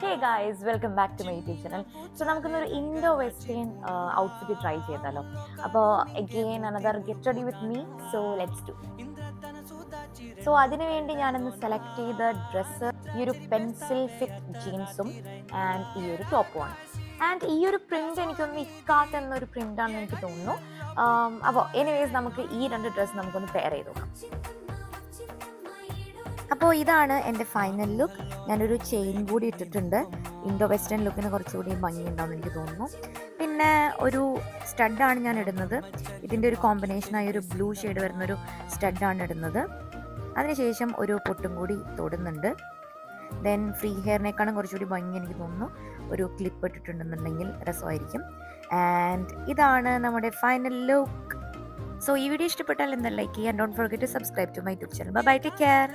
Hey guys, welcome back to my YouTube channel. So നമുക്കൊന്നൊരു Indo western outfit try ചെയ്താലോ. അപ്പോൾ again another get ready with me. So let's do. So അതിനുവേണ്ടി ഞാനിന്ന് select ചെയ്ത dress ഈ ഒരു pencil fit ജീൻസും ആൻഡ് ഈ ഒരു ടോപ്പുമാണ്. ആൻഡ് ഈ ഒരു പ്രിന്റ് എനിക്കൊന്ന് ഇക്കാത്ത് എന്നൊരു പ്രിന്റാണെന്ന് എനിക്ക് തോന്നുന്നു. അപ്പോൾ എനിവേസ് നമുക്ക് ഈ രണ്ട് ഡ്രസ്സ് നമുക്കൊന്ന് പെയർ ചെയ്ത് നോക്കാം. അപ്പോൾ ഇതാണ് എൻ്റെ ഫൈനൽ ലുക്ക്. ഞാനൊരു ചെയിൻ കൂടി ഇട്ടിട്ടുണ്ട്. ഇൻഡോ വെസ്റ്റേൺ ലുക്കിന് കുറച്ചുകൂടി ഭംഗിയുണ്ടാവും എനിക്ക് തോന്നുന്നു. പിന്നെ ഒരു സ്റ്റഡാണ് ഞാൻ ഇടുന്നത്. ഇതിൻ്റെ ഒരു കോമ്പിനേഷനായി ഒരു ബ്ലൂ ഷെയ്ഡ് വരുന്നൊരു സ്റ്റഡാണ് ഇടുന്നത്. അതിനുശേഷം ഒരു പൊട്ടും കൂടി തൊടുന്നുണ്ട്. ദെൻ ഫ്രീ ഹെയറിനേക്കാളും കുറച്ചുകൂടി ഭംഗി എനിക്ക് തോന്നുന്നു ഒരു ക്ലിപ്പ് ഇട്ടിട്ടുണ്ടെന്നുണ്ടെങ്കിൽ രസമായിരിക്കും. ആൻഡ് ഇതാണ് നമ്മുടെ ഫൈനൽ ലുക്ക്. സോ ഈ വീഡിയോ ഇഷ്ടപ്പെട്ടാൽ എന്താ ലൈക്ക് ചെയ്യുക. Don't forget to subscribe to my YouTube channel. Bye, take care.